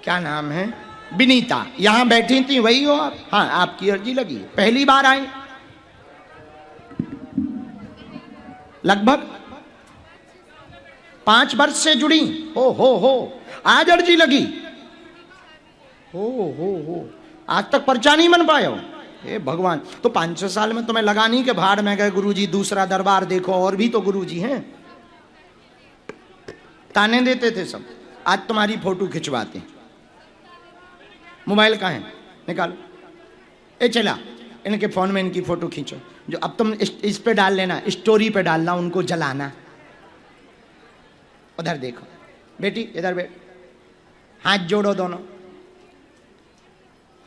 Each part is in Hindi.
क्या नाम है, विनीता, यहां बैठी थी, वही हो आप? हाँ, आपकी अर्जी लगी, पहली बार आई? लगभग 5 वर्ष से जुड़ी हो, आज अर्जी लगी? हो, आज तक पर्चा नहीं बन पाया हो? हे भगवान, तो 5-6 साल में तुम्हें लगा नहीं कि भाड़ में गए गुरुजी, दूसरा दरबार देखो, और भी तो गुरुजी हैं। ताने देते थे सब, आज तुम्हारी फोटो खिंचवाते। मोबाइल कहाँ है, निकालो। ए चला, इनके फोन में इनकी फोटो खींचो, जो अब तुम इस पे डाल लेना, स्टोरी पे डालना, उनको जलाना। उधर देखो बेटी, इधर बैठ, हाथ जोड़ो दोनों,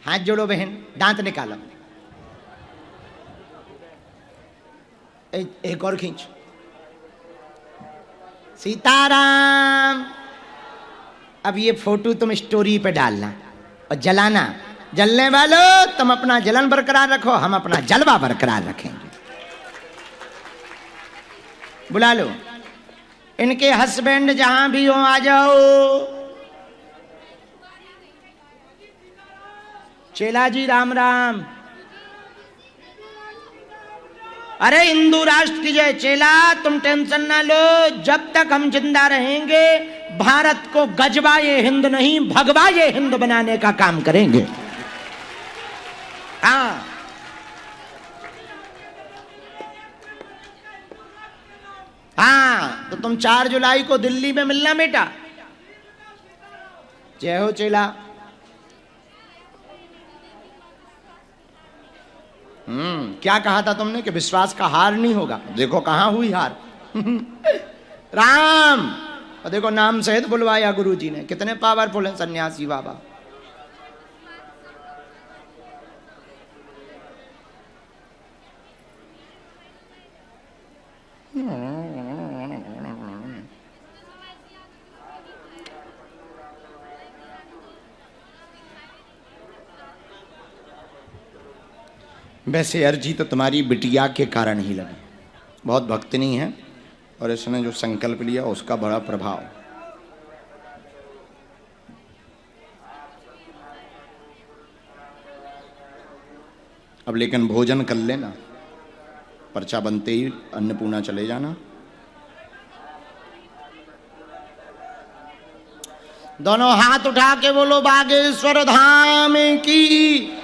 हाथ जोड़ो बहन, दांत निकालो। एक और खींच। सीताराम। अब ये फोटो तुम स्टोरी पे डालना और जलाना। जलने वालों, तुम अपना जलन बरकरार रखो, हम अपना जलवा बरकरार रखेंगे। बुला लो इनके हस्बैंड, जहां भी हो आ जाओ। चेला जी राम राम। अरे हिंदू राष्ट्र की जय। चेला तुम टेंशन ना लो, जब तक हम जिंदा रहेंगे भारत को गजवा ये हिंद नहीं, भगवा ये हिंद बनाने का काम करेंगे। हाँ, हाँ, तो तुम 4 जुलाई को दिल्ली में मिलना बेटा। जय हो चेला। क्या कहा था तुमने कि विश्वास का हार नहीं होगा? देखो कहां हुई हार। राम। और देखो नाम सहित बुलवाया गुरुजी ने, कितने पावरफुल हैं सन्यासी बाबा। वैसे अर्जी तो तुम्हारी बिटिया के कारण ही लगी, बहुत भक्तिनी है और इसने जो संकल्प लिया उसका बड़ा प्रभाव। अब लेकिन भोजन कर लेना, पर्चा बनते ही अन्नपूर्णा चले जाना। दोनों हाथ उठा के बोलो बागेश्वर धाम की।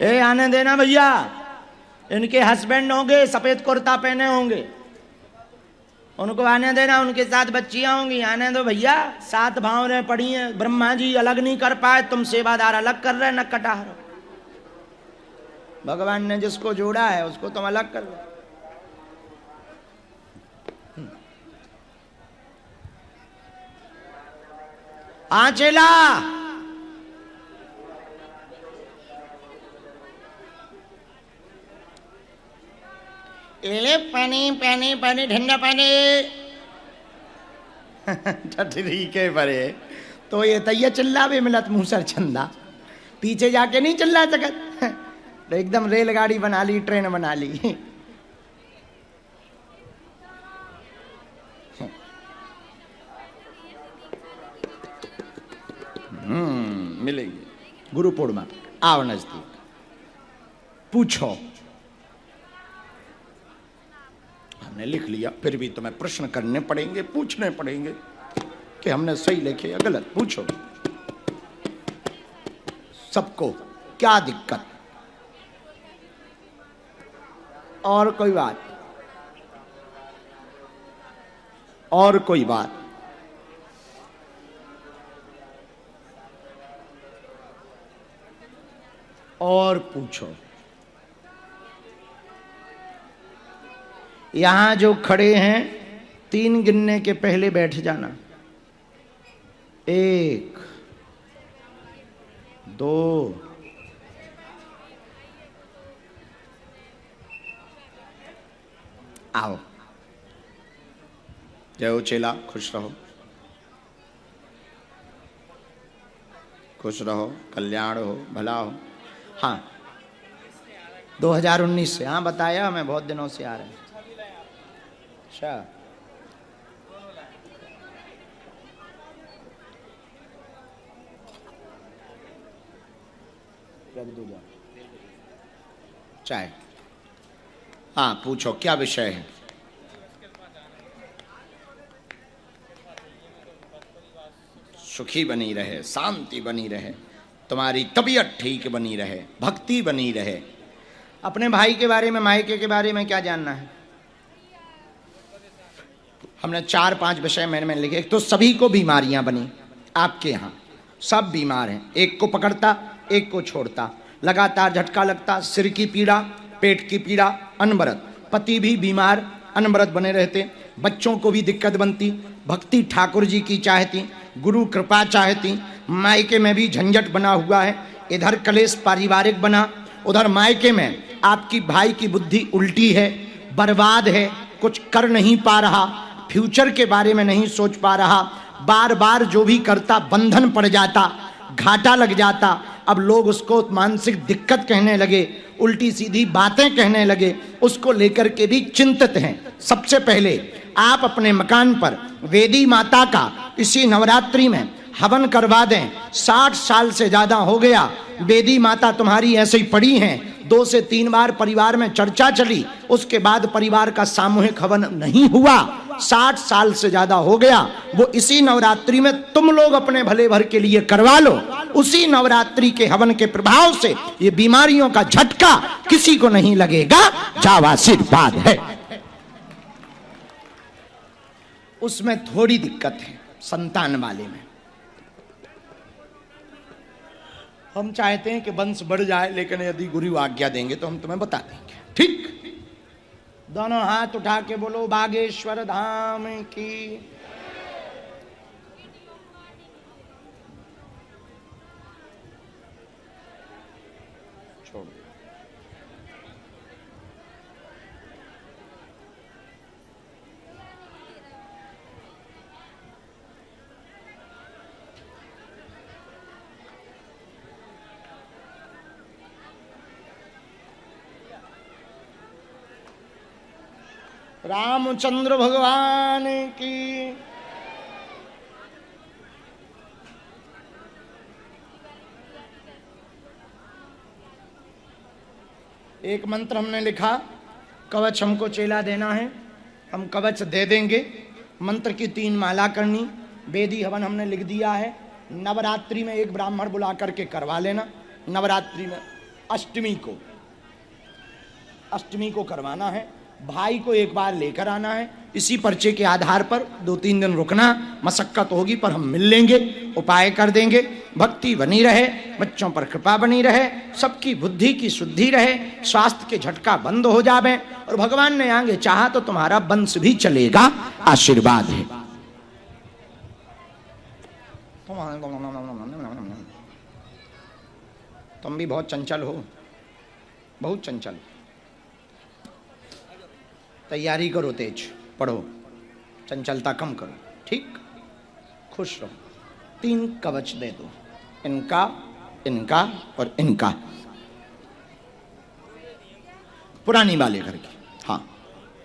ए आने देना भैया, इनके हस्बैंड होंगे, सफेद कुर्ता पहने होंगे, उनको आने देना, उनके साथ बच्चियां होंगी, आने दो भैया। 7 भावरें पड़ी हैं, ब्रह्मा जी अलग नहीं कर पाए, तुम सेवादार अलग कर रहे, न कटाह। भगवान ने जिसको जोड़ा है उसको तुम अलग कर रहे। हाँ चेला, पानी पानी पानी, ठंडा पानी। ठीक है परे तो ये तैया चिल्ला भी मिलत मुंह सर छंदा, पीछे जाके नहीं चिल्ला सकत। तो एकदम रेलगाड़ी बना ली, ट्रेन बना ली। मिलेगी गुरु पूर्णिमा, आओ नजदीक, पूछो। हमने लिख लिया, फिर भी तुम्हें प्रश्न करने पड़ेंगे, पूछने पड़ेंगे कि हमने सही लिखे या गलत। पूछो सबको, क्या दिक्कत? और कोई बात? और कोई बात? और पूछो। यहां जो खड़े हैं 3 गिनने के पहले बैठ जाना। 1 2 आओ। जय हो चेला, खुश रहो, खुश रहो, कल्याण हो, भला हो। हाँ 2019 से, हाँ बताया हमें, बहुत दिनों से आ रहे हैं। अच्छा रख दो जा चाय। हाँ पूछो क्या विषय है। सुखी बनी रहे, शांति बनी रहे, तुम्हारी तबीयत ठीक बनी रहे, भक्ति बनी रहे। अपने भाई के बारे में, मायके के बारे में क्या जानना है? हमने 4-5 विषय मैंने लिखे। एक तो सभी को बीमारियां बनी, आपके यहाँ सब बीमार हैं, एक को पकड़ता एक को छोड़ता, लगातार झटका लगता, सिर की पीड़ा, पेट की पीड़ा, अनवरत, पति भी बीमार अनवरत बने रहते, बच्चों को भी दिक्कत बनती, भक्ति ठाकुर जी की चाहती, गुरु कृपा चाहती, मायके में भी झंझट बना हुआ है, इधर कलेश पारिवारिक बना, उधर मायके में आपकी भाई की बुद्धि उल्टी है, बर्बाद है, कुछ कर नहीं पा रहा, फ्यूचर के बारे में नहीं सोच पा रहा, बार बार जो भी करता बंधन पड़ जाता, घाटा लग जाता। अब लोग उसको मानसिक दिक्कत कहने लगे, उल्टी सीधी बातें कहने लगे, उसको लेकर के भी चिंतित हैं। सबसे पहले आप अपने मकान पर वेदी माता का इसी नवरात्रि में हवन करवा दें। 60 साल से ज़्यादा हो गया वेदी माता तुम्हारी ऐसे ही पड़ी हैं, 2 से 3 बार परिवार में चर्चा चली, उसके बाद परिवार का सामूहिक हवन नहीं हुआ। 60 साल से ज्यादा हो गया, वो इसी नवरात्रि में तुम लोग अपने भले भर के लिए करवा लो। उसी नवरात्रि के हवन के प्रभाव से ये बीमारियों का झटका किसी को नहीं लगेगा। जाओ, आशीर्वाद है। उसमें थोड़ी दिक्कत है संतान वाले में। हम चाहते हैं कि वंश बढ़ जाए, लेकिन यदि गुरु आज्ञा देंगे तो हम तुम्हें बता देंगे। ठीक, दोनों हाथ उठा के बोलो बागेश्वर धाम की। छोड़ रामचंद्र भगवान की। एक मंत्र हमने लिखा, कवच हमको चेला देना है, हम कवच दे देंगे। मंत्र की 3 माला करनी, वेदी हवन हमने लिख दिया है। नवरात्रि में एक ब्राह्मण बुला करके करवा लेना। नवरात्रि में अष्टमी को करवाना है। भाई को एक बार लेकर आना है। इसी पर्चे के आधार पर 2-3 दिन रुकना, मशक्कत होगी पर हम मिल लेंगे, उपाय कर देंगे। भक्ति बनी रहे, बच्चों पर कृपा बनी रहे, सबकी बुद्धि की शुद्धि रहे, स्वास्थ्य के झटका बंद हो जावे, और भगवान ने आगे चाहा तो तुम्हारा वंश भी चलेगा। आशीर्वाद है। तुम भी बहुत चंचल हो, बहुत चंचल। तैयारी करो, तेज पढ़ो, चंचलता कम करो। ठीक, खुश रहो। 3 कवच दे दो, इनका, इनका और इनका। पुरानी वाले घर की, हाँ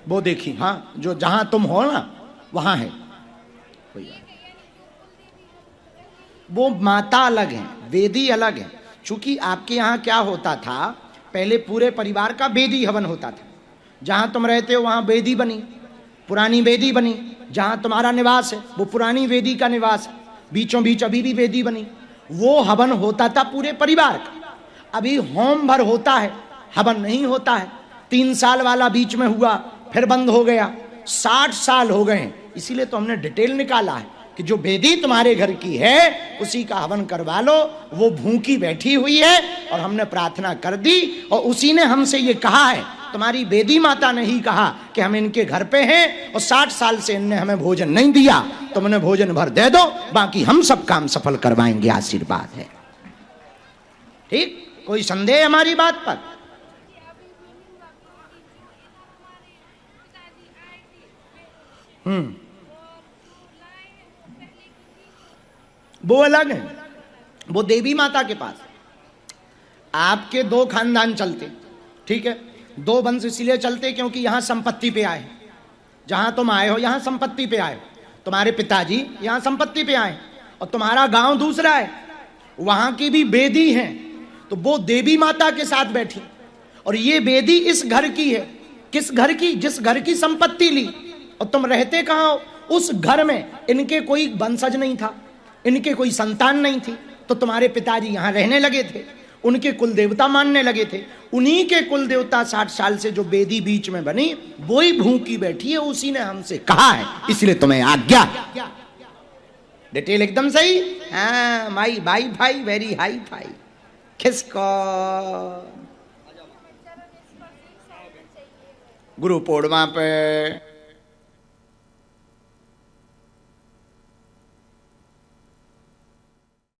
वो देखी, हाँ जो जहां तुम हो ना वहां है, कोई बात। वो माता अलग है, वेदी अलग है। चूंकि आपके यहाँ क्या होता था, पहले पूरे परिवार का वेदी हवन होता था। जहाँ तुम रहते हो वहाँ वेदी बनी, पुरानी वेदी बनी। जहाँ तुम्हारा निवास है वो पुरानी वेदी का निवास है, बीचों बीच अभी भी वेदी बनी। वो हवन होता था पूरे परिवार का। अभी होम भर होता है, हवन नहीं होता है। 3 साल वाला बीच में हुआ, फिर बंद हो गया। 60 साल हो गए, इसीलिए तो हमने डिटेल निकाला है कि जो वेदी तुम्हारे घर की है उसी का हवन करवा लो। वो भूखी बैठी हुई है और हमने प्रार्थना कर दी, और उसी ने हमसे ये कहा है, तुम्हारी वेदी माता ने ही कहा कि हम इनके घर पे हैं और 60 साल से इनने हमें भोजन नहीं दिया, तुमने भोजन भर दे दो, बाकी हम सब काम सफल करवाएंगे। आशीर्वाद है। ठीक, कोई संदेह हमारी बात पर? वो अलग है, वो देवी माता के पास। आपके 2 खानदान चलते, ठीक है, 2 वंश इसलिए चलते क्योंकि यहां संपत्ति पे आए। जहां तुम आए हो यहां संपत्ति पे आए, तुम्हारे पिताजी यहां संपत्ति पे आए, और तुम्हारा गांव दूसरा है, वहां की भी वेदी है। तो वो देवी माता के साथ बैठी, और ये बेदी इस घर की है। किस घर की? जिस घर की संपत्ति ली। और तुम रहते कहां हो? उस घर में इनके कोई वंशज नहीं था, इनके कोई संतान नहीं थी, तो तुम्हारे पिताजी यहां रहने लगे थे, उनके कुल देवता मानने लगे थे। उन्हीं के कुल देवता 60 साल से जो बेदी बीच में बनी, वही भूखी बैठी है, उसी ने हमसे कहा है, इसलिए तुम्हें आज्ञा। डिटेल एकदम सही। हाँ माई भाई भाई वेरी हाई फाई। किसको? गुरु पूर्णिमा पे